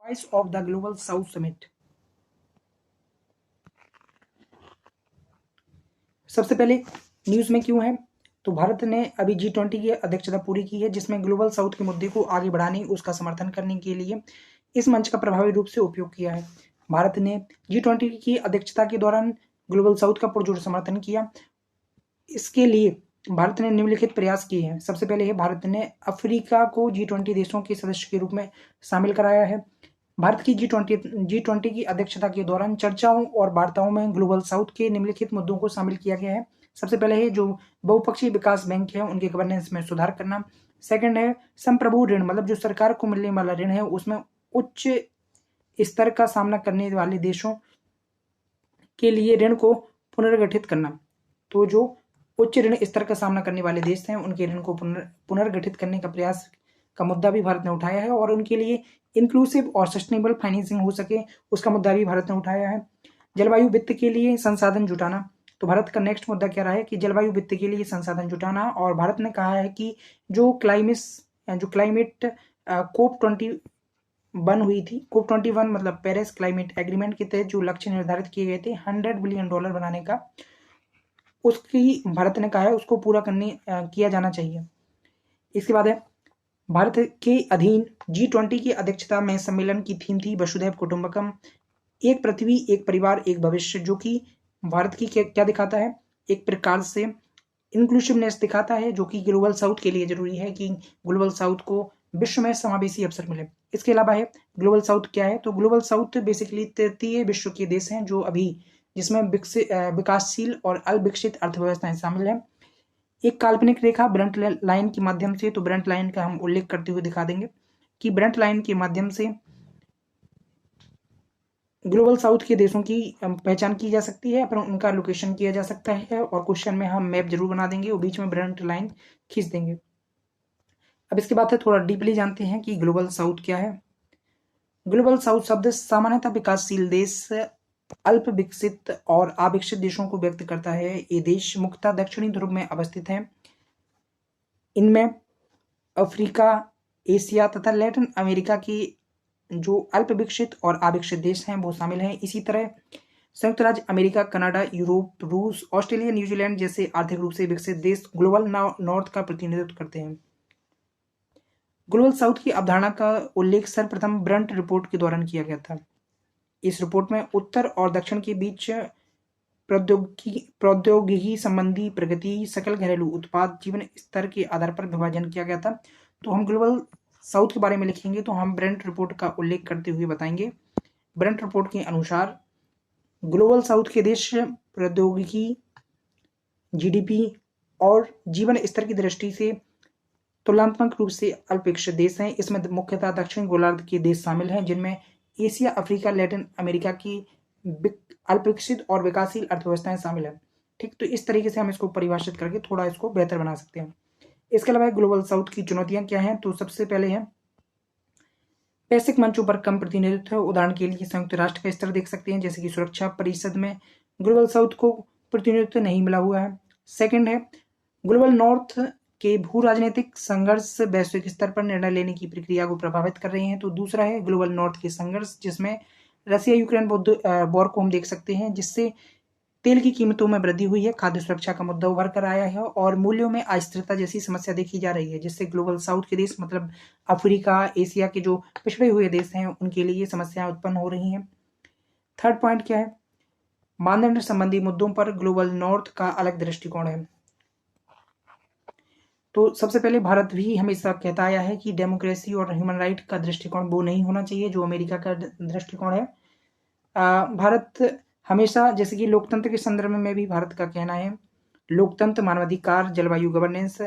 Voice of the global south summit. सबसे पहले news में क्यों है, तो भारत ने अभी G20 की अध्यक्षता पूरी की है, जिसमें ग्लोबल साउथ के मुद्दे को आगे बढ़ाने, उसका समर्थन करने के लिए इस मंच का प्रभावी रूप से उपयोग किया है। भारत ने G20 की अध्यक्षता के दौरान ग्लोबल साउथ का पुरजोर समर्थन किया। इसके लिए भारत ने निम्नलिखित प्रयास किए हैं। सबसे पहले है, भारत ने अफ्रीका को G20 देशों के सदस्य के रूप में शामिल कराया है। भारत की G20 की अध्यक्षता के दौरान चर्चाओं और वार्ताओं में ग्लोबल साउथ के निम्नलिखित मुद्दों को शामिल किया गया है। सबसे पहले है जो बहुपक्षीय विकास बैंक है उनके गवर्नेंस में सुधार करना। सेकंड है संप्रभु ऋण, मतलब जो सरकार को मिलने वाला ऋण है उसमें उच्च स्तर का सामना करने वाले देशों के लिए ऋण को पुनर्गठित करना। तो जो उच्च ऋण स्तर का सामना करने वाले देश हैं उनके ऋण को पुनर्गठित करने का प्रयास का मुद्दा भी भारत ने उठाया है, और उनके लिए इंक्लूसिव और सस्टेनेबल फाइनेंसिंग हो सके उसका मुद्दा भी भारत ने उठाया है। जलवायु वित्त के लिए संसाधन जुटाना, तो भारत का नेक्स्ट मुद्दा क्या रहा है कि जलवायु वित्त के लिए संसाधन जुटाना, और भारत ने कहा है कि जो क्लाइमेट COP21 हुई थी, COP21 मतलब पेरिस क्लाइमेट एग्रीमेंट के तहत जो लक्ष्य निर्धारित किए गए थे $100 बिलियन बनाने का, उसकी भारत ने कहा है उसको पूरा किया जाना चाहिए। इसके बाद है भारत के अधीन G20 की अध्यक्षता में सम्मेलन की थीम थी वसुधैव कुटुंबकम, एक पृथ्वी एक परिवार एक भविष्य, जो कि भारत की क्या दिखाता है, एक प्रकार से इंक्लूसिवनेस दिखाता है, जो कि ग्लोबल साउथ के लिए जरूरी है कि ग्लोबल साउथ को विश्व में समावेशी अवसर मिले। इसके अलावा है ग्लोबल साउथ क्या है, तो ग्लोबल साउथ बेसिकली तृतीय विश्व के देश हैं जो अभी जिसमें विकासशील और अविकसित अर्थव्यवस्थाएं शामिल हैं। एक काल्पनिक रेखा ब्रंट लाइन के माध्यम से, तो ब्रंट लाइन का हम उल्लेख करते हुए दिखा देंगे कि ब्रंट लाइन के माध्यम से ग्लोबल साउथ के देशों की पहचान की जा सकती है, पर उनका लोकेशन किया जा सकता है, और क्वेश्चन में हम मैप जरूर बना देंगे और बीच में ब्रंट लाइन खींच देंगे। अब इसके बाद थोड़ा डीपली जानते हैं कि ग्लोबल साउथ क्या है। ग्लोबल साउथ शब्द सामान्यतः विकासशील देश, अल्प विकसित और अविकसित देशों को व्यक्त करता है। ये देश मुख्यतः दक्षिणी ध्रुव में अवस्थित हैं। इनमें अफ्रीका, एशिया तथा लैटिन अमेरिका की जो अल्प विकसित और अविकसित देश हैं वो शामिल हैं। इसी तरह संयुक्त राज्य अमेरिका, कनाडा, यूरोप, रूस, ऑस्ट्रेलिया, न्यूजीलैंड जैसे आर्थिक रूप से विकसित देश ग्लोबल नॉर्थ का प्रतिनिधित्व करते हैं। ग्लोबल साउथ की अवधारणा का उल्लेख सर्वप्रथम ब्रंट रिपोर्ट के दौरान किया गया था। इस रिपोर्ट में उत्तर और दक्षिण के बीच प्रौद्योगिकी संबंधी प्रगति, सकल घरेलू उत्पाद, जीवन स्तर के आधार पर विभाजन किया गया था। तो हम ग्लोबल साउथ के बारे में लिखेंगे तो हम ब्रंट रिपोर्ट का उल्लेख करते हुए बताएंगे। ब्रंट रिपोर्ट के अनुसार ग्लोबल साउथ के देश प्रौद्योगिकी, GDP और जीवन स्तर की दृष्टि से तुलनात्मक रूप से अल्पविकसित देश हैं। इसमें मुख्यतः दक्षिण गोलार्ध के देश शामिल हैं, जिनमें एशिया, अफ्रीका, लैटिन अमेरिका की अल्पविकसित और विकासशील अर्थव्यवस्थाएं शामिल हैं। ठीक, तो इस तरीके से हम इसको परिभाषित करके थोड़ा इसको बेहतर बना सकते हैं। इसके अलावा ग्लोबल साउथ की चुनौतियां क्या हैं, तो सबसे पहले है वैश्विक मंचों पर कम प्रतिनिधित्व है। उदाहरण के लिए संयुक्त राष्ट्र का स्तर देख सकते हैं, जैसे कि सुरक्षा परिषद में ग्लोबल साउथ को प्रतिनिधित्व नहीं मिला हुआ है। सेकंड है ग्लोबल नॉर्थ के भू राजनीतिक संघर्ष वैश्विक स्तर पर निर्णय लेने की प्रक्रिया को प्रभावित कर रहे हैं। तो दूसरा है ग्लोबल नॉर्थ के संघर्ष, जिसमें रसिया यूक्रेन वॉर को हम देख सकते हैं, जिससे तेल की कीमतों में वृद्धि हुई है, खाद्य सुरक्षा का मुद्दा उभर कर आया है और मूल्यों में अस्थिरता जैसी समस्या देखी जा रही है, जिससे ग्लोबल साउथ के देश मतलब अफ्रीका, एशिया के जो पिछड़े हुए देश हैं उनके लिए समस्याएं उत्पन्न हो रही हैं। थर्ड पॉइंट क्या है, मानदंड संबंधी मुद्दों पर ग्लोबल नॉर्थ का अलग दृष्टिकोण है। तो सबसे पहले भारत भी हमेशा कहता आया है कि डेमोक्रेसी और ह्यूमन राइट का दृष्टिकोण वो नहीं होना चाहिए जो अमेरिका का दृष्टिकोण है। भारत हमेशा, जैसे कि लोकतंत्र के संदर्भ में भी भारत का कहना है, लोकतंत्र, मानवाधिकार, जलवायु गवर्नेंस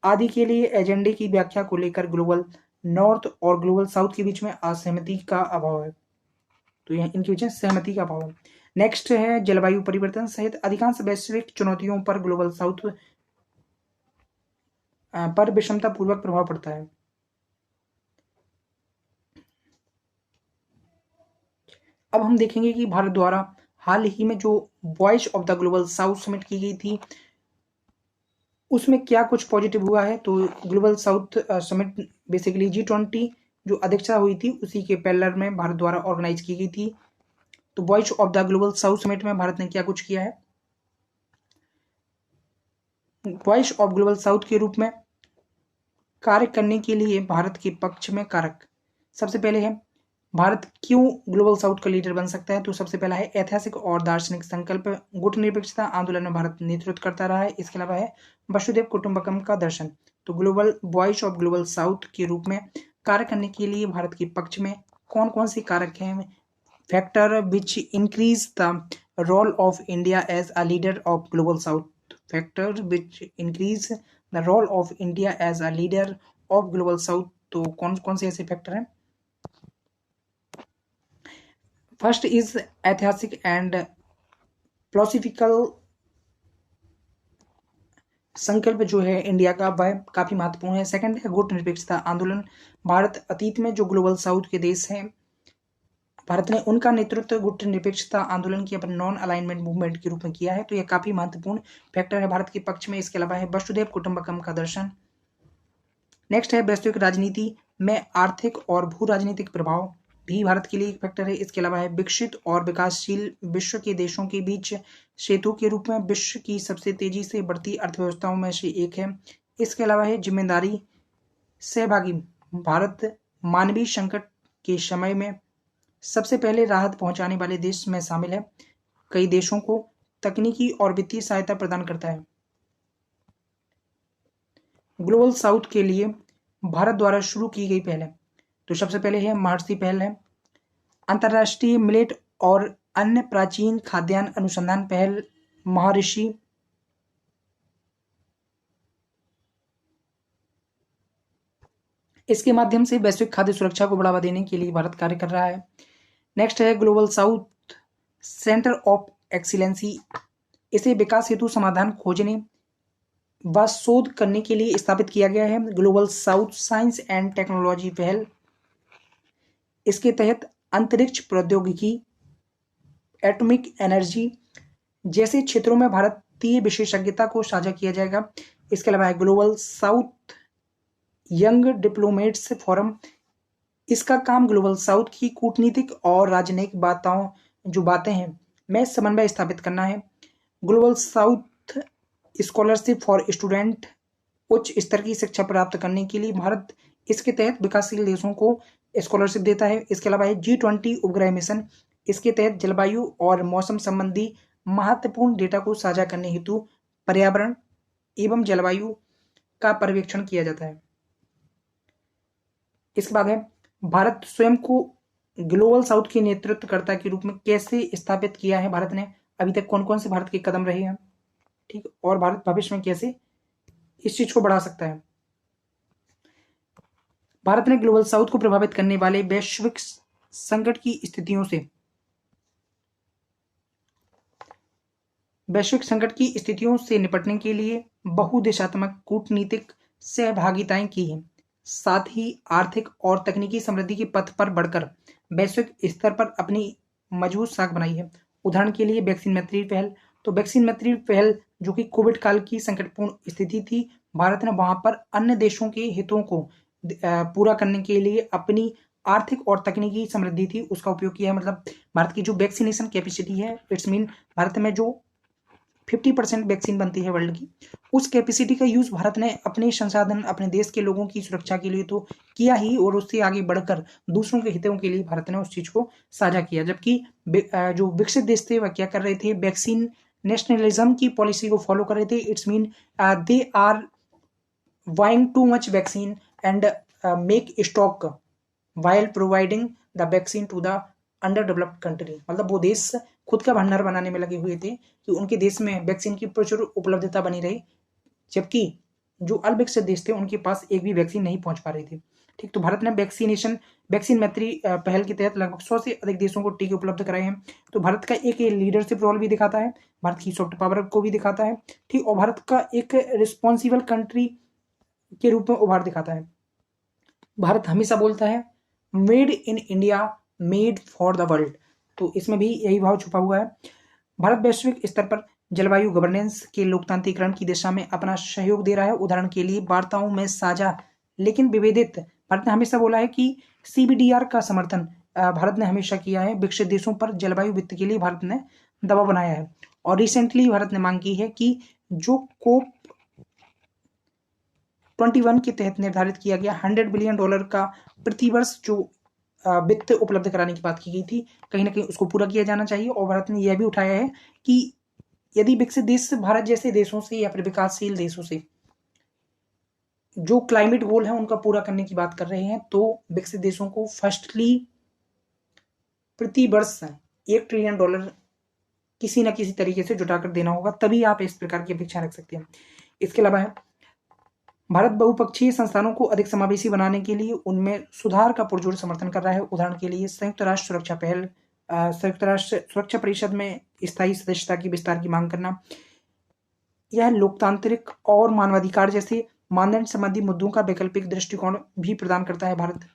आदि के लिए एजेंडे की व्याख्या को लेकर ग्लोबल नॉर्थ और ग्लोबल साउथ के बीच में असहमति का अभाव है। तो यह इनके बीच में सहमति का अभाव है। नेक्स्ट है जलवायु परिवर्तन सहित अधिकांश वैश्विक चुनौतियों पर ग्लोबल साउथ पर विषमता पूर्वक प्रभाव पड़ता है। अब हम देखेंगे कि भारत द्वारा हाल ही में जो voice of the global south summit की गई थी उसमें क्या कुछ पॉजिटिव हुआ है। तो global south summit basically G20 जो अध्यक्षता हुई थी उसी के पैरेलल में भारत द्वारा ऑर्गेनाइज की गई थी। तो voice of the global south summit में भारत ने क्या कुछ किया है? वॉइस ऑफ ग्लोबल साउथ के रूप में कार्य करने के लिए भारत के पक्ष में कारक सबसे पहले है, भारत क्यों ग्लोबल साउथ का लीडर बन सकता है? तो सबसे पहला है ऐतिहासिक और दार्शनिक संकल्प, गुटनिरपेक्षता आंदोलन में भारत नेतृत्व करता रहा है। इसके अलावा है वसुधैव कुटुंबकम का दर्शन। तो global voice of global south के रूप में कार्य करने के लिए भारत के पक्ष में कौन कौन से कारक हैं? Factor which increase the role of India as a leader of global south, factor which increase the role of India as a leader of global south. तो कौन कौन से ऐसे फैक्टर हैं? फर्स्ट इज ऐतिहासिक एंड फिलोसॉफिकल संकल्प जो है इंडिया का वह काफी महत्वपूर्ण है। सेकंड है गुट निरपेक्षता आंदोलन, भारत अतीत में जो ग्लोबल साउथ के देश हैं भारत ने उनका नेतृत्व गुट निरपेक्षता आंदोलन की अपन नॉन अलाइनमेंट मूवमेंट के रूप में किया है। तो यह काफी महत्वपूर्ण फैक्टर है भारत के पक्ष में। इसके अलावा है वसुधैव कुटुंबकम का दर्शन। नेक्स्ट है वैश्विक राजनीति में आर्थिक और भू राजनीतिक प्रभाव भी भारत के लिए एक फैक्टर है। इसके अलावा है विकसित और विकासशील विश्व के देशों के बीच सेतु के रूप में विश्व की सबसे तेजी से बढ़ती अर्थव्यवस्थाओं में से एक है। इसके अलावा है जिम्मेदारी सहभागी, भारत मानवीय संकट के समय में सबसे पहले राहत पहुंचाने वाले देश में शामिल है, कई देशों को तकनीकी और वित्तीय सहायता प्रदान करता है। ग्लोबल साउथ के लिए भारत द्वारा शुरू की गई पहल है, तो सबसे पहले है महर्षि पहल है, अंतर्राष्ट्रीय मिलेट और अन्य प्राचीन खाद्यान्न अनुसंधान पहल महर्षि, इसके माध्यम से वैश्विक खाद्य सुरक्षा को बढ़ावा देने के लिए भारत कार्य कर रहा है। नेक्स्ट है global south centre of excellency, इसे विकास हेतु समाधान खोजने व शोध करने के लिए स्थापित किया गया है। Global south science and technology पहल, इसके तहत अंतरिक्ष प्रौद्योगिकी, एटॉमिक एनर्जी जैसे क्षेत्रों में भारतीय विशेषज्ञता को साझा किया जाएगा। इसके अलावा global south young diplomats forum, इसका काम ग्लोबल साउथ की कूटनीतिक और राजनयिक बातें हैं में समन्वय स्थापित करना है। Global south scholarship for student, उच्च स्तर की शिक्षा प्राप्त करने के लिए भारत इसके तहत विकासशील देशों को स्कॉलरशिप देता है। इसके अलावा है G20 उपग्रह मिशन, इसके तहत जलवायु और मौसम संबंधी महत्वपूर्ण डेटा को साझा करने हेतु पर्यावरण एवं जलवायु का पर्यवेक्षण किया जाता है। इसके बाद है भारत स्वयं को ग्लोबल साउथ के नेतृत्वकर्ता के रूप में कैसे स्थापित किया है भारत ने, अभी तक कौन कौन से भारत के कदम रहे हैं, ठीक, और भारत भविष्य में कैसे इस चीज को बढ़ा सकता है। भारत ने ग्लोबल साउथ को प्रभावित करने वाले वैश्विक संकट की स्थितियों से निपटने के लिए बहुदेशात्मक कूटनीतिक सहभागिताएं की हैं, साथ ही आर्थिक और तकनीकी समृद्धि के पथ पर बढ़कर वैश्विक स्तर पर अपनी मजबूत साख बनाई है। उदाहरण के लिए वैक्सीन मैत्री पहल, तो वैक्सीन मैत्री पहल जो कि कोविड काल की संकटपूर्ण स्थिति थी, भारत ने वहां पर अन्य देशों के हितों को पूरा करने के लिए अपनी आर्थिक और तकनीकी समृद्धि थी उसका उपयोग किया है। मतलब भारत की जो वैक्सीनेशन कैपेसिटी है, इट्स मीन भारत में जो 50% वैक्सीन बनती है वर्ल्ड की, उस कैपेसिटी का यूज भारत ने अपने संसाधन अपने देश के लोगों की सुरक्षा के लिए तो किया ही, और उससे आगे बढ़कर दूसरों के हितों के लिए भारत ने उस चीज को साझा किया। जबकि जो विकसित देश थे वह क्या कर रहे थे, वैक्सीन नेशनलिज्म की पॉलिसी को फॉलो कर रहे थे। It's mean they are buying too much vaccine and make stock while providing the vaccine to the under developed country, मतलब वो देश खुद का भंडार बनाने में लगे हुए थे कि उनके देश में वैक्सीन की प्रचुर उपलब्धता बनी रही, जबकि जो अल्पविकसित देश थे उनके पास एक भी वैक्सीन नहीं पहुंच पा रही थी। ठीक, तो भारत ने वैक्सीन मैत्री पहल के तहत लगभग 100 से अधिक देशों को टीके उपलब्ध कराए हैं। तो भारत का एक लीडरशिप रोल भी दिखाता है, भारत की सॉफ्ट पावर को भी दिखाता है, ठीक, और भारत का एक रिस्पॉन्सिबल कंट्री के रूप में उभार दिखाता है। भारत हमेशा बोलता है made in India made for the world, तो इसमें भी यही भाव छुपा हुआ है। भारत वैश्विक स्तर पर जलवायु गवर्नेंस के लोकतांत्रिकरण की दिशा में अपना सहयोग दे रहा है। उदाहरण के लिए वार्ताओं में साझा लेकिन विभेदित, भारत ने हमेशा बोला है कि CBDR का समर्थन भारत ने हमेशा किया है। विकसित देशों पर जलवायु वित्त के लिए भारत ने दबाव बनाया है और रिसेंटली भारत ने मांग की है कि जो कोप 21 के तहत निर्धारित किया गया $100 बिलियन का प्रतिवर्ष जो वित्त उपलब्ध कराने की बात की गई थी, कहीं ना कहीं उसको पूरा किया जाना चाहिए। और भारत ने यह भी उठाया है कि यदि विकसित देश भारत जैसे देशों से या फिर विकासशील देशों से जो क्लाइमेट गोल है उनका पूरा करने की बात कर रहे हैं, तो विकसित देशों को फर्स्टली प्रति वर्ष $1 ट्रिलियन किसी न किसी तरीके से जुटाकर देना होगा, तभी आप इस प्रकार की अपेक्षा रख सकते हैं। इसके अलावा भारत बहुपक्षीय संस्थानों को अधिक समावेशी बनाने के लिए उनमें सुधार का पुरजोर समर्थन कर रहा है। उदाहरण के लिए संयुक्त राष्ट्र सुरक्षा पहल, संयुक्त राष्ट्र सुरक्षा परिषद में स्थायी सदस्यता की विस्तार की मांग करना, यह लोकतांत्रिक और मानवाधिकार जैसे मानदंड संबंधी मुद्दों का वैकल्पिक दृष्टिकोण भी प्रदान करता है भारत।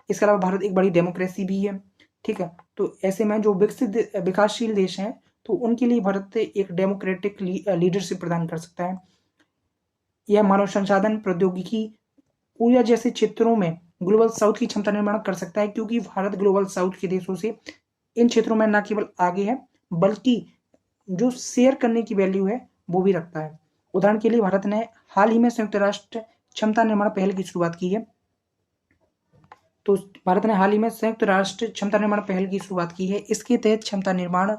इसके अलावा भारत एक बड़ी डेमोक्रेसी भी है, ठीक है। तो ऐसे में जो विकसित विकासशील देश हैं तो उनके लिए भारत एक डेमोक्रेटिक लीडरशिप प्रदान कर सकता है। यह मानव संसाधन, प्रौद्योगिकी, ऊर्जा जैसे क्षेत्रों में ग्लोबल साउथ की क्षमता निर्माण कर सकता है, क्योंकि भारत ग्लोबल साउथ के देशों से इन क्षेत्रों में न केवल आगे है बल्कि जो शेयर करने की वैल्यू है वो भी रखता है। उदाहरण के लिए भारत ने हाल ही में संयुक्त राष्ट्र क्षमता निर्माण पहल की शुरुआत की है। तो भारत ने हाल ही में संयुक्त राष्ट्र क्षमता निर्माण पहल की शुरुआत की है। इसके तहत क्षमता निर्माण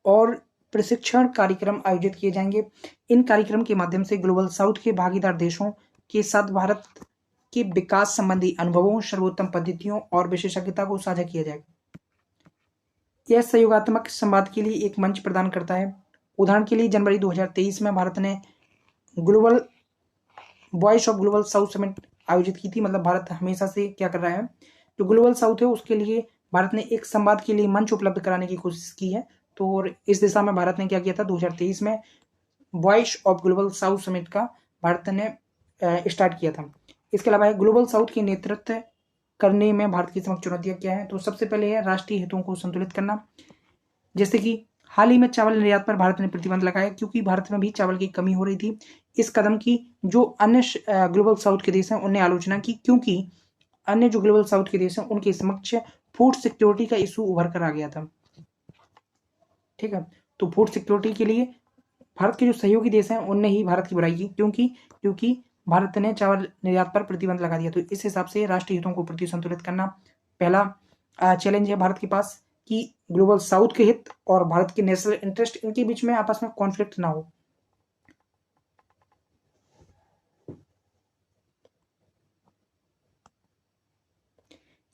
और प्रशिक्षण कार्यक्रम आयोजित किए जाएंगे। इन कार्यक्रम के माध्यम से ग्लोबल साउथ के भागीदार देशों के साथ भारत के विकास संबंधी अनुभवों, सर्वोत्तम पद्धतियों और विशेषज्ञता को साझा किया जाएगा। यह सहयोगात्मक संवाद के लिए एक मंच प्रदान करता है। उदाहरण के लिए जनवरी 2023 में भारत ने global voice of global south summit आयोजित की थी। मतलब भारत हमेशा से क्या कर रहा है, जो ग्लोबल साउथ है उसके लिए भारत ने एक संवाद के लिए मंच उपलब्ध कराने की कोशिश की है। तो इस दिशा में भारत ने क्या किया था, 2023 में voice of global south summit का भारत ने स्टार्ट किया था। इसके अलावा ग्लोबल साउथ के नेतृत्व करने में भारत की समक्ष चुनौतियां क्या है, तो सबसे पहले है राष्ट्रीय हितों को संतुलित करना। जैसे कि हाल ही में चावल निर्यात पर भारत ने प्रतिबंध लगाया, क्योंकि भारत में भी चावल की कमी हो रही थी। इस कदम की जो अन्य ग्लोबल साउथ के देश हैं उनने आलोचना की, क्योंकि अन्य जो ग्लोबल साउथ के देश हैं उनके समक्ष फूड सिक्योरिटी का इशू उभर कर आ गया था, ठीक है। तो फूड सिक्योरिटी के लिए भारत के जो सहयोगी देश हैं उनने ही भारत की बुराई की, क्योंकि भारत ने चावल निर्यात पर प्रतिबंध लगा दिया। तो इस हिसाब से राष्ट्रीय हितों को प्रति संतुलित करना पहला चैलेंज है भारत के पास, कि ग्लोबल साउथ के हित और भारत के नेशनल इंटरेस्ट इनके बीच में आपस में कॉन्फ्लिक्ट ना हो।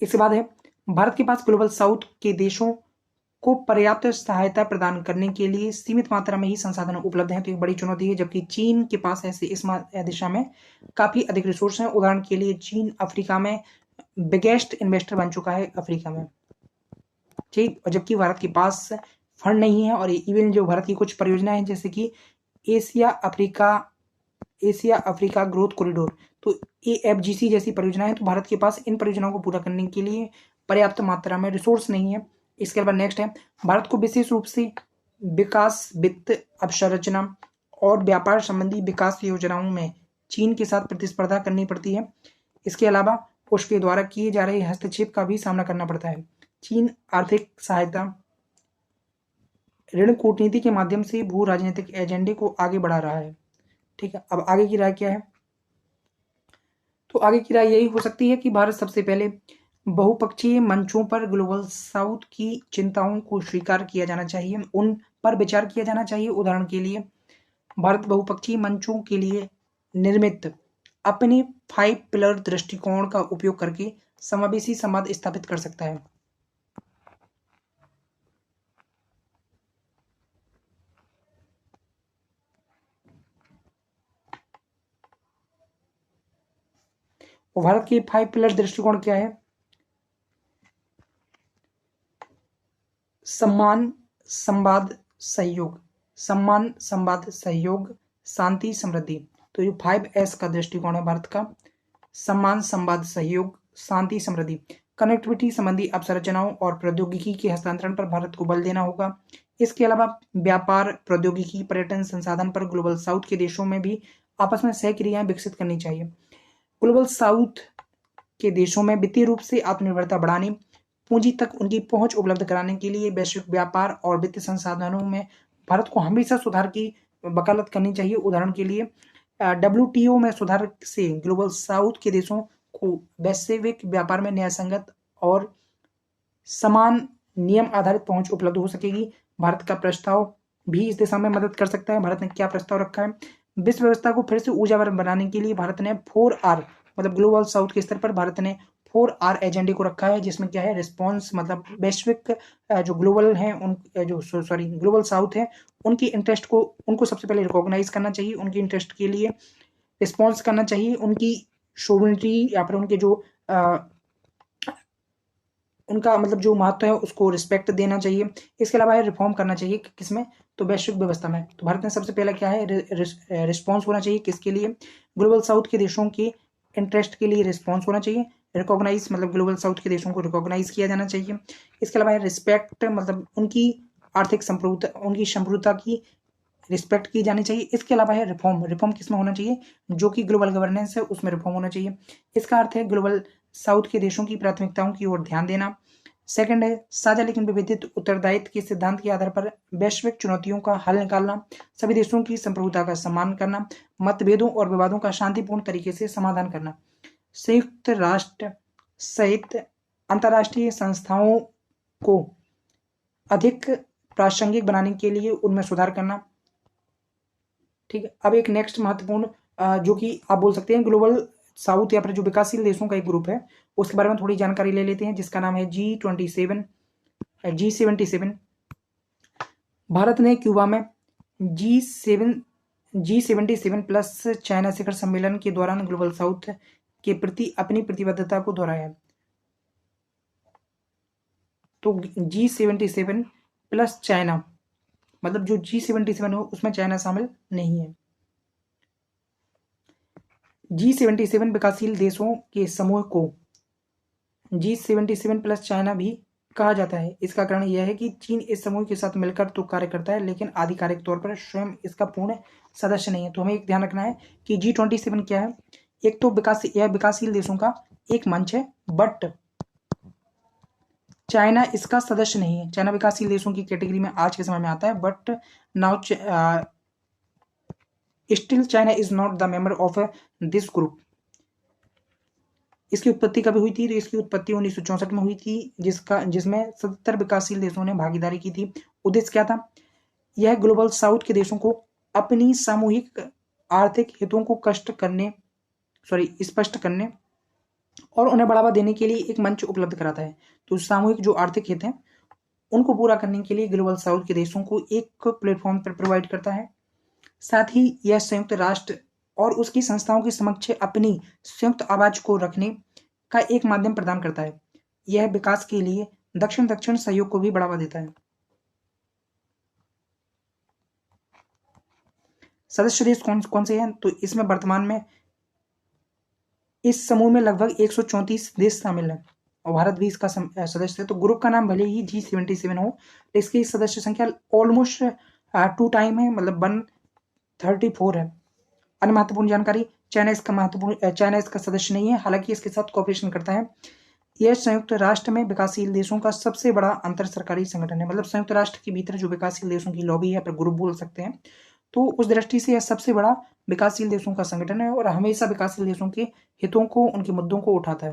इसके बाद है भारत के पास ग्लोबल साउथ के देशों को पर्याप्त सहायता प्रदान करने के लिए सीमित मात्रा में ही संसाधन उपलब्ध हैं, तो एक बड़ी चुनौती है। जबकि चीन के पास ऐसे इस दिशा में काफी अधिक रिसोर्स हैं। उदाहरण के लिए चीन अफ्रीका में बिगेस्ट इन्वेस्टर बन चुका है अफ्रीका में, ठीक। और जबकि भारत के पास फंड नहीं है, और इवन जो भारत की कुछ परियोजनाएं हैं जैसे कि एशिया अफ्रीका ग्रोथ कॉरिडोर, तो AFGC जैसी परियोजनाएं, तो भारत के पास इन परियोजनाओं को पूरा करने के लिए पर्याप्त मात्रा में रिसोर्स नहीं है। इसके बाद नेक्स्ट है भारत को विशेष रूप से विकास वित्त, अवसंरचना और व्यापार संबंधी विकास योजनाओं में चीन के साथ प्रतिस्पर्धा करनी पड़ती है। इसके अलावा उसके द्वारा किए जा रहे हस्तक्षेप का भी सामना करना पड़ता है। चीन आर्थिक सहायता, ऋण, कूटनीति के माध्यम से भू राजनीतिक एजेंडे को आगे बढ़ा रहा है, ठीक है। अब आगे की राय क्या है, तो आगे की राय यही हो सकती है कि भारत सबसे पहले बहुपक्षीय मंचों पर ग्लोबल साउथ की चिंताओं को स्वीकार किया जाना चाहिए, उन पर विचार किया जाना चाहिए। उदाहरण के लिए भारत बहुपक्षीय मंचों के लिए निर्मित अपने 5 पिलर दृष्टिकोण का उपयोग करके समावेशी संवाद स्थापित कर सकता है। और भारत के 5 पिलर दृष्टिकोण क्या है, सम्मान, संवाद, सहयोग, सम्मान, संवाद, सहयोग, शांति, समृद्धि। तो ये 5S का दृष्टिकोण है भारत का, सम्मान, संवाद, सहयोग, शांति, समृद्धि। कनेक्टिविटी संबंधी अवसंरचनाओं और प्रौद्योगिकी के हस्तांतरण पर भारत को बल देना होगा। इसके अलावा व्यापार, प्रौद्योगिकी, पर्यटन, संसाधन पर ग्लोबल साउथ के देशों में भी आपस में सहक्रियाएं विकसित करनी चाहिए। ग्लोबल साउथ के देशों में वित्तीय रूप से आत्मनिर्भरता बढ़ाने, पूंजी तक उनकी पहुंच उपलब्ध कराने के लिए वैश्विक व्यापार और वित्तीय संसाधनों में भारत को हमेशा सुधार की वकालत करनी चाहिए। उदाहरण के लिए WTO में सुधार से ग्लोबल साउथ के देशों को वैश्विक व्यापार में न्यायसंगत और समान नियम आधारित पहुंच उपलब्ध हो सकेगी। भारत का प्रस्ताव भी इस दिशा में मदद कर सकता है। भारत ने क्या प्रस्ताव रखा है? विश्व व्यवस्था को फिर से ऊर्जावान बनाने के लिए भारत ने 4R मतलब ग्लोबल साउथ के स्तर पर भारत ने 4R एजेंडे को रखा है, जिसमें क्या है, रिस्पॉन्स मतलब वैश्विक जो ग्लोबल है उन जो सॉरी ग्लोबल साउथ है उनकी इंटरेस्ट को उनको सबसे पहले रिकॉग्नाइज करना चाहिए, उनकी इंटरेस्ट के लिए रिस्पॉन्स करना चाहिए, उनकी सोवरेनिटी या फिर उनके जो उनका मतलब जो महत्व है उसको रिस्पेक्ट देना चाहिए। इसके अलावा है रिफॉर्म करना चाहिए किसमें, तो वैश्विक व्यवस्था में। तो भारत ने सबसे पहला क्या है, रिस्पॉन्स होना चाहिए किसके लिए, ग्लोबल साउथ के देशों के इंटरेस्ट के लिए रिस्पॉन्स होना चाहिए। रिकॉग्नाइज मतलब ग्लोबल साउथ के देशों को रिकॉग्नाइज किया जाना चाहिए। इसके अलावा है रिस्पेक्ट मतलब उनकी आर्थिक संप्रभुता उनकी संप्रभुता की रिस्पेक्ट की जानी चाहिए। इसके अलावा है रिफॉर्म, रिफॉर्म किसमें होना चाहिए, जो कि ग्लोबल गवर्नेंस है उसमें रिफॉर्म होना चाहिए। इसका अर्थ है ग्लोबल साउथ के देशों की प्राथमिकताओं की ओर ध्यान देना। सेकंड है साझा लेकिन विभेदित उत्तरदायित्व के सिद्धांत के आधार पर वैश्विक चुनौतियों का हल निकालना, सभी देशों की संप्रभुता का सम्मान करना, मतभेदों और विवादों का शांतिपूर्ण तरीके से समाधान करना, संयुक्त राष्ट्र सहित अंतर्राष्ट्रीय संस्थाओं को अधिक प्रासंगिक बनाने के लिए उनमें सुधार करना। ठीक है, अब एक नेक्स्ट महत्वपूर्ण जो कि आप बोल सकते हैं ग्लोबल साउथ या फिर जो विकासशील देशों का एक ग्रुप है उसके बारे में थोड़ी जानकारी ले लेते हैं, जिसका नाम है G77। भारत ने क्यूबा में G77 प्लस चाइना शिखर सम्मेलन के दौरान ग्लोबल साउथ के प्रति अपनी प्रतिबद्धता को दोहराया। तो G77 प्लस चाइना मतलब जो G77 हो उसमें चाइना शामिल नहीं है। G77 विकासशील देशों के समूह को G77 प्लस चाइना भी कहा जाता है। इसका कारण यह है कि चीन इस समूह के साथ मिलकर तो कार्य करता है लेकिन आधिकारिक तौर पर स्वयं इसका पूर्ण सदस्य नहीं है। तो हमें एक ध्यान रखना है कि G27 क्या है, एक तो विकासशील देशों का एक मंच है, बट चाइना इसका सदस्य नहीं है। चाइना विकासशील देशों की कैटेगरी में आज के समय में आता है, but now still China is not the member of this group. इसकी उत्पत्ति कभी हुई थी, तो इसकी उत्पत्ति 1964 में हुई थी, जिसमें 77 विकासशील देशों ने भागीदारी की थी। उद्देश्य क्या था, यह ग्लोबल साउथ के देशों को अपनी सामूहिक आर्थिक हितों को स्पष्ट करने और उन्हें बढ़ावा देने के लिए एक मंच उपलब्ध कराता है। तो सामूहिक जो आर्थिक हित हैं उनको पूरा करने के लिए ग्लोबल साउथ के देशों को एक प्लेटफॉर्म पर प्रोवाइड करता है। साथ ही यह संयुक्त राष्ट्र और उसकी संस्थाओं के समक्ष अपनी संयुक्त आवाज को रखने का एक माध्यम प्रदान करता है। यह विकास के लिए दक्षिण दक्षिण सहयोग को भी बढ़ावा देता है। सदस्य देश कौन कौन से हैं, तो इसमें वर्तमान में इस समूह में लगभग 134 देश शामिल हैं और भारत भी इसका सदस्य है। तो ग्रुप का नाम भले ही G77 हो, इसकी सदस्य संख्या ऑलमोस्ट 2 टाइम है, मतलब 134 है। अन्य महत्वपूर्ण जानकारी, चाइना इसका सदस्य नहीं है, हालांकि इसके साथ कोऑपरेशन करता है। यह संयुक्त राष्ट्र में विकासशील देशों का सबसे बड़ा अंतर सरकारी संगठन है, मतलब संयुक्त राष्ट्र के भीतर जो विकासशील देशों की लॉबी है, पर ग्रुप बोल सकते हैं। तो उस दृष्टि से यह सबसे बड़ा विकासशील देशों का संगठन है और हमेशा विकासशील देशों के हितों को, उनके मुद्दों को उठाता है।